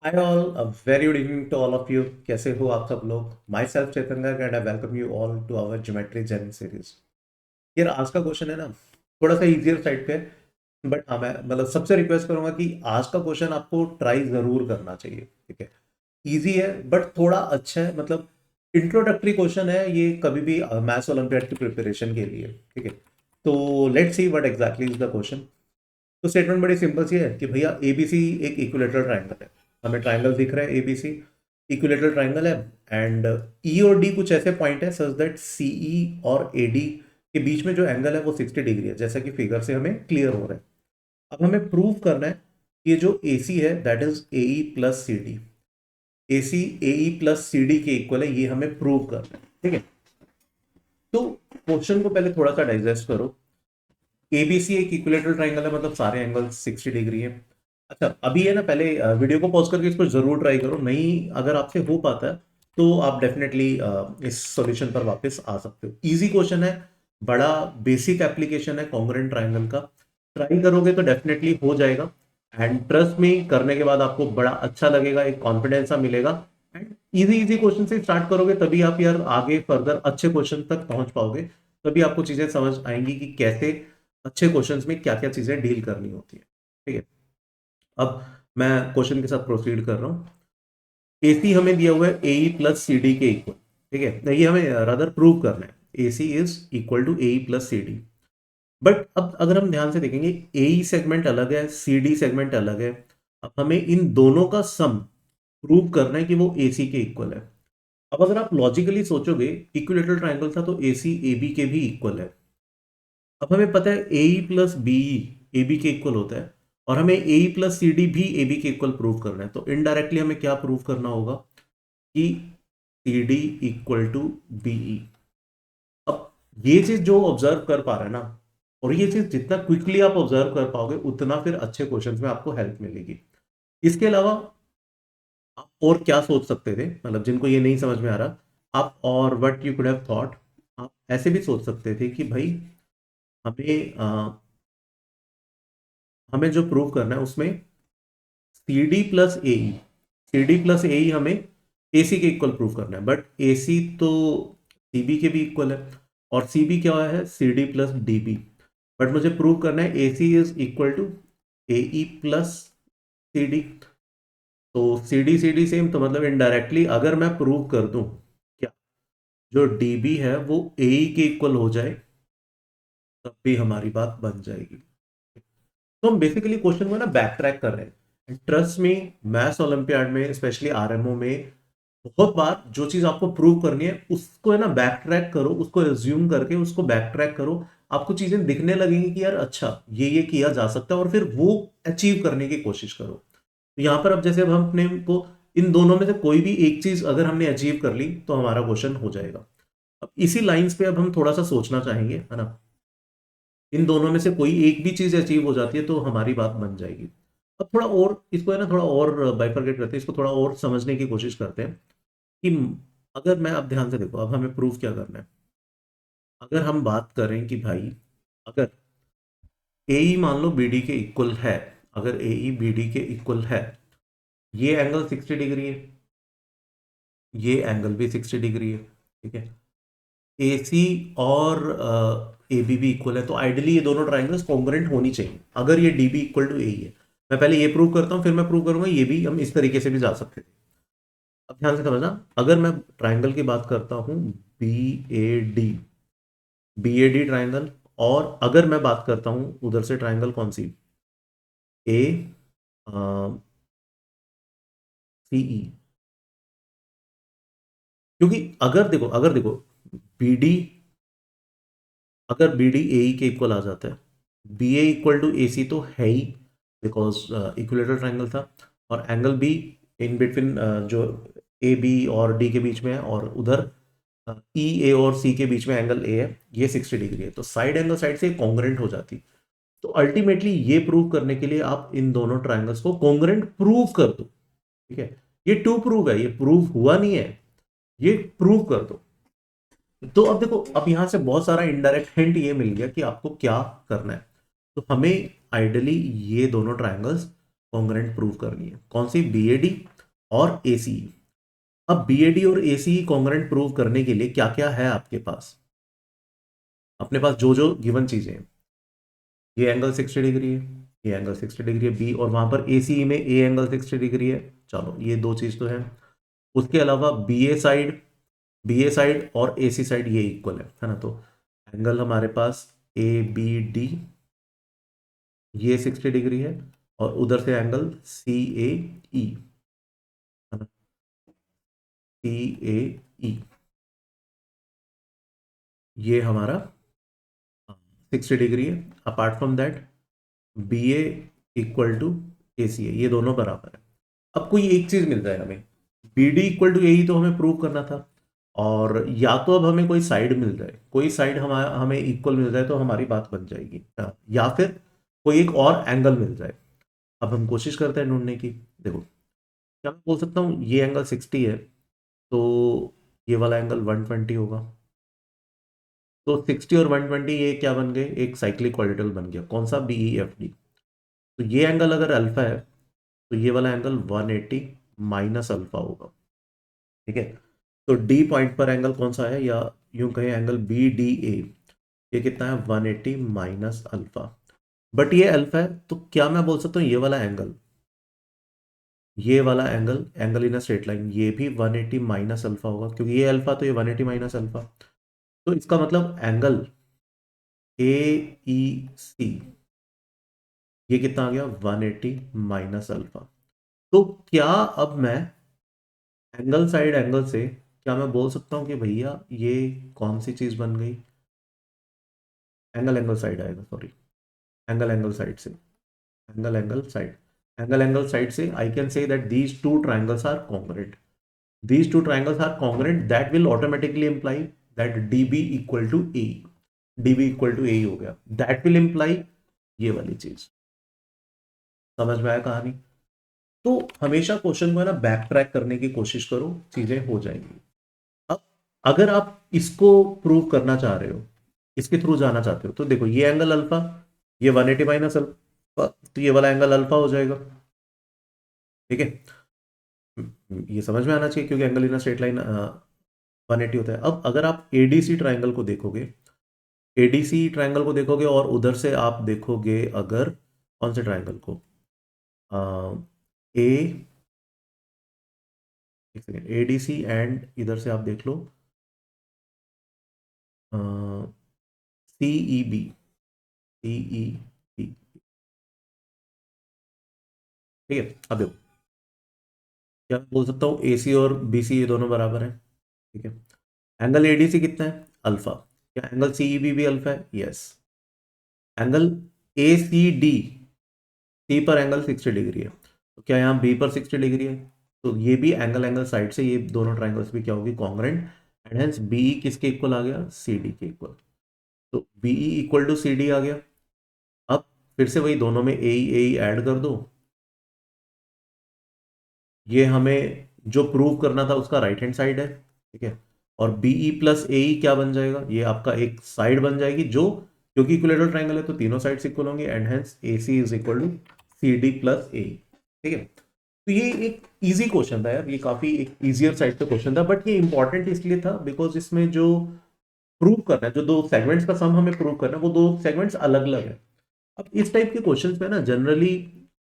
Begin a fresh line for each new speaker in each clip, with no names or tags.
Hi all, a very good evening to all of you. कैसे हो आप सब लोग? Myself Chetan Garg and I welcome you all to our Geometry Journey series. यार आज का क्वेश्चन है ना, थोड़ा सा इजियर साइड पे है, बट हाँ मैं मतलब सबसे रिक्वेस्ट करूंगा कि आज का क्वेश्चन आपको ट्राई जरूर करना चाहिए, ठीक है? इजी है बट थोड़ा अच्छा है, मतलब इंट्रोडक्टरी क्वेश्चन है ये, कभी भी मैथ्स ओलंपियाड की प्रिपरेशन के लिए, ठीक है? तो let's see what exactly is the question. तो स्टेटमेंट बड़ी सिंपल सी है कि भैया एबीसी एक इक्विलेटरल ट्राइंगल है। हमें ट्राइंगल दिख रहा है एबीसी, इक्विलेटरल ट्राइंगल है। एंड ई और डी कुछ ऐसे पॉइंट है सच दैट सीई और एडी के बीच में जो एंगल है वो 60 डिग्री है, जैसा कि फिगर से हमें क्लियर हो रहा है। अब हमें प्रूव करना है कि ये जो ए सी है that is A E plus C D, A C A E plus C D के इक्वल है, ये हमें प्रूव करना है, ठीक है? तो क्वेश्चन को पहले थोड़ा सा डाइजेस्ट करो। एबीसी एक इक्विलेटरल ट्राइंगल है, मतलब सारे एंगल 60 डिग्री है। अच्छा अभी है ना, पहले वीडियो को पॉज करके इसको जरूर ट्राई करो, नहीं अगर आपसे हो पाता है तो आप डेफिनेटली इस सॉल्यूशन पर वापस आ सकते हो। इजी क्वेश्चन है, बड़ा बेसिक एप्लीकेशन है कॉन्ग्रुएंट ट्राइंगल का। ट्राई करोगे तो डेफिनेटली हो जाएगा। एंड ट्रस्ट में करने के बाद आपको बड़ा अच्छा लगेगा, एक कॉन्फिडेंस सा मिलेगा। एंड इजी इजी क्वेश्चन से स्टार्ट करोगे तभी आप यार आगे फर्दर अच्छे क्वेश्चन तक पहुंच पाओगे। तभी आपको चीजें समझ आएंगी कि कैसे अच्छे क्वेश्चंस में क्या क्या चीजें डील करनी होती है, ठीक है? अब मैं क्वेश्चन के साथ प्रोसीड कर रहा हूँ। एसी हमें दिया हुआ है ए प्लस सी डी के इक्वल, ठीक है? नहीं, ये हमें रादर प्रूव करना है A C is equal to A plus C D. But अब अगर हम ध्यान से देखेंगे, ए सेगमेंट अलग है, सी डी सेगमेंट अलग है। अब हमें इन दोनों का सम प्रूव करना है कि वो ए सी के इक्वल है। अब अगर आप लॉजिकली सोचोगे, इक्विलेटरल ट्राइंगल था तो ए सी ए बी के भी इक्वल है। अब हमें पता है A plus B A B के इक्वल होता है, और हमें ए प्लस सी डी भी ए बी के इक्वल प्रूव करना है। तो इनडायरेक्टली हमें क्या प्रूव करना होगा कि C D equal to BE. अब ये चीज जो ऑब्जर्व कर पा रहे हैं ना, और ये चीज जितना क्विकली आप ऑब्जर्व कर पाओगे उतना फिर अच्छे क्वेश्चंस में आपको हेल्प मिलेगी। इसके अलावा आप और क्या सोच सकते थे, मतलब जिनको ये नहीं समझ में आ रहा, आप और what you could have thought, आप ऐसे भी सोच सकते थे कि भाई हमें हमें जो प्रूव करना है उसमें सी डी प्लस ए, सी डी प्लस ए हमें ए सी के इक्वल प्रूव करना है, बट ए सी तो सी बी के भी इक्वल है, और सी बी क्या है, C D plus D B. But मुझे प्रूव करना है A C is equal to A E plus C D. तो सी डी सेम, तो मतलब इनडायरेक्टली अगर मैं प्रूव कर दूं क्या जो डी बी है वो ए ई के इक्वल हो जाए, तब भी हमारी बात बन जाएगी। तो हम बेसिकली क्वेश्चन को ना बैक ट्रैक कर रहे हैं। ट्रस्ट में मैथ्स ओलंपियाड में, स्पेशली आरएमओ में, बहुत बार जो चीज आपको प्रूव करनी है उसको है ना बैक ट्रैक करो, उसको एज्यूम करके उसको बैक ट्रैक करो। आपको चीजें दिखने लगेंगी कि यार अच्छा ये किया जा सकता है, और फिर वो अचीव करने की कोशिश करो। तो यहाँ पर अब जैसे अब हम अपने को इन दोनों में से कोई भी एक चीज अगर हमने अचीव कर ली तो हमारा क्वेश्चन हो जाएगा। अब इसी लाइंस पे अब हम थोड़ा सा सोचना चाहेंगे, है ना? इन दोनों में से कोई एक भी चीज अचीव हो जाती है तो हमारी बात बन जाएगी। अब थोड़ा और इसको है ना, थोड़ा और बाइफरकेट करते हैं, इसको थोड़ा और समझने की कोशिश करते हैं कि अगर मैं, अब ध्यान से देखो, अब हमें प्रूफ क्या करना है। अगर हम बात करें कि भाई अगर ए ई मान लो बी डी के इक्वल है, अगर ए ई बी डी के इक्वल है, ये एंगल 60 डिग्री है, ये एंगल भी 60 डिग्री है, ठीक है? ए सी और ए बी भी इक्वल है, तो आइडियली ये दोनों ट्राइंगल्स कॉन्ग्रुएंट होनी चाहिए अगर ये डी बी इक्वल टू ए है। मैं पहले ये प्रूव करता हूँ, फिर मैं प्रूव करूंगा ये भी, हम इस तरीके से भी जा सकते थे। अब ध्यान से समझना, अगर मैं ट्राइंगल की बात करता हूँ B A D, B A D triangle, और अगर मैं बात करता हूँ उधर से ट्राइंगल कौन सी, ए सी ई, क्योंकि अगर देखो बी डी, अगर बी डी ए के इक्वल आ जाता है, B A equal to A सी तो है ही, बिकॉज इक्विलेटरल ट्राइंगल था, और एंगल भी इन बिटवीन जो ए बी और डी के बीच में है, और उधर ई ए और सी के बीच में एंगल ए है, ये 60 डिग्री है, तो साइड एंगल साइड से कॉन्ग्रुएंट हो जाती। तो अल्टीमेटली ये प्रूव करने के लिए आप इन दोनों ट्राइंगल्स को कॉन्ग्रुएंट प्रूव कर दो, ठीक है? ये टू प्रूव है, ये प्रूव हुआ नहीं है, ये प्रूव कर दो। तो अब देखो, अब यहां से बहुत सारा इनडायरेक्ट हिंट ये मिल गया कि आपको क्या करना है। तो हमें आइडियली ये दोनों ट्राइंगल्स कॉन्ग्रुएंट प्रूव करनी है। कौन सी, बी ए डी और एसी। अब बीएडी और एसी कॉन्ग्रुएंट प्रूव करने के लिए क्या क्या है आपके पास? अपने पास जो जो गिवन चीजें हैं, ये एंगल 60 डिग्री है, ये एंगल 60 डिग्री है बी, और वहां पर एसी में ए एंगल 60 डिग्री है। चलो ये दो चीज तो है। उसके अलावा बी ए साइड और एसी साइड ये इक्वल है ना? तो एंगल हमारे पास ए बी डी, ये 60 डिग्री है, और उधर से एंगल सी ए ई, है ना? सी ए ई, ये हमारा 60 डिग्री है। Apart from that B A equal to A C है, ये दोनों बराबर है। अब कोई एक चीज मिल जाए हमें, B D equal to A ही तो हमें प्रूव करना था। और या तो अब हमें कोई साइड मिल जाए, कोई साइड हमें इक्वल मिल जाए तो हमारी बात बन जाएगी, हाँ। या फिर कोई एक और एंगल मिल जाए। अब हम कोशिश करते हैं ढूंढने की। देखो, क्या मैं बोल सकता हूँ ये एंगल 60 है, तो ये वाला एंगल 120 होगा। तो 60 और 120 ये क्या बन गए? एक साइक्लिक क्वाड्रेटल बन गया। कौन सा? B E F D. तो ये एंगल अगर अल्फा है तो ये वाला एंगल 180 माइनस अल्फा होगा। ठीक है, तो डी पॉइंट पर एंगल कौन सा है, या यूं कहें एंगल बी डी ए, ये कितना है? 180 माइनस अल्फा। बट ये अल्फा है, तो क्या मैं बोल सकता हूँ ये वाला एंगल, ये वाला angle, angle in a straight line, ये भी 180 माइनस अल्फा होगा, क्योंकि ये अल्फा तो ये 180 माइनस अल्फा। तो इसका मतलब एंगल ए ई सी, ये कितना आ गया? 180 माइनस अल्फा। तो क्या अब मैं एंगल साइड एंगल से क्या मैं बोल सकता हूँ कि भैया ये कौन सी चीज बन गई? एंगल एंगल साइड आएगा, सॉरी, एंगल एंगल साइड से, angle angle side, angle angle side से I can say that these two triangles are congruent. These two triangles are congruent, that will automatically imply that DB equal to AE, DB equal to AE हो गया। that will imply ये वाली चीज। समझ में आया कहानी? तो हमेशा क्वेश्चन को है ना बैक ट्रैक करने की कोशिश करो, चीजें हो जाएंगी। अब अगर आप इसको प्रूव करना चाह रहे हो, इसके थ्रू जाना चाहते हो, तो देखो ये एंगल अल्फा, ये 180 माइनस अल्फा, तो ये वाला एंगल अल्फा हो जाएगा। ठीक है, ये समझ में आना चाहिए, क्योंकि angle in a straight line 180 होता है। अब अगर आप एडीसी ट्राइंगल को देखोगे, एडीसी ट्राइंगल को देखोगे और उधर से आप देखोगे अगर कौन से ट्राइंगल को, ए, एक सेकेंड, एडीसी एंड इधर से आप देख लो सीई बी, सीई बी। ठीक है, अब देखो, क्या मैं बोल सकता हूँ ए सी और बी सी ये दोनों बराबर हैं। ठीक है, एंगल एडीसी कितना है? अल्फा। क्या एंगल सीई बी भी अल्फा है? Yes. Angle A C D, C पर एंगल 60 डिग्री है, तो क्या यहाँ बी पर 60 डिग्री है? तो ये भी एंगल एंगल साइड से ये दोनों ट्राइंगल्स भी क्या होगी? कॉन्ग्रुएंट। एंड हेंस बीई किसके इक्वल आ गया? सी डी के इक्वल। तो BE equal to C D आ गया। अब फिर से वही दोनों में ए ऐड कर दो, ये हमें जो प्रूव करना था उसका राइट हैंड साइड है। ठीक है, और बीई प्लस ए क्या बन जाएगा? ये आपका एक साइड बन जाएगी, जो क्योंकि इक्विलेटरल ट्राइंगल है तो तीनों साइड्स इक्वल होंगे, and hence A C is equal to C D plus A. ठीक है, तो ये एक इजी क्वेश्चन था यार, ये काफी एक इजियर साइड का क्वेश्चन था, बट ये इंपॉर्टेंट इसलिए था बिकॉज इसमें जो प्रूव करना है, जो दो सेगमेंट्स का सम हमें प्रूव करना है, वो दो सेगमेंट्स अलग अलग है। अब इस टाइप के क्वेश्चंस में ना जनरली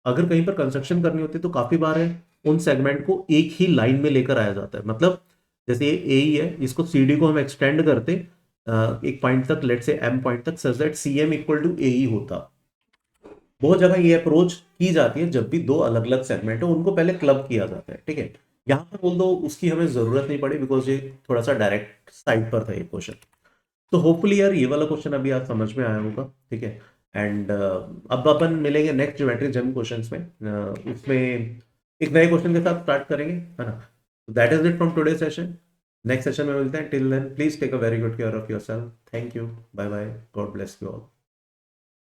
अगर कहीं पर कंस्ट्रक्शन करनी होती है तो काफी बार है उन सेगमेंट को एक ही लाइन में लेकर आया जाता है। मतलब जैसे ये ए ही है, इसको सी डी को हम एक्सटेंड करते एक पॉइंट तक, लेट से एम पॉइंट तक, such that C M equal to A ही होता। बहुत जगह ये अप्रोच की जाती है, जब भी दो अलग अलग सेगमेंट है उनको पहले क्लब किया जाता है। ठीक है, यहाँ पर बोल दो उसकी हमें जरूरत नहीं पड़ी बिकॉज ये थोड़ा सा डायरेक्ट साइड पर था ये क्वेश्चन। तो होपफुली यार ये वाला क्वेश्चन अभी आप समझ में आया होगा। ठीक है, एंड अब अपन मिलेंगे नेक्स्ट ज्योमेट्री जम क्वेश्चंस में, उसमें एक नए क्वेश्चन के साथ स्टार्ट करेंगे, है ना? That is it from today session. Next session में मिलते हैं। Till then please take a very good care of your self. Thank you, bye bye, God bless you all.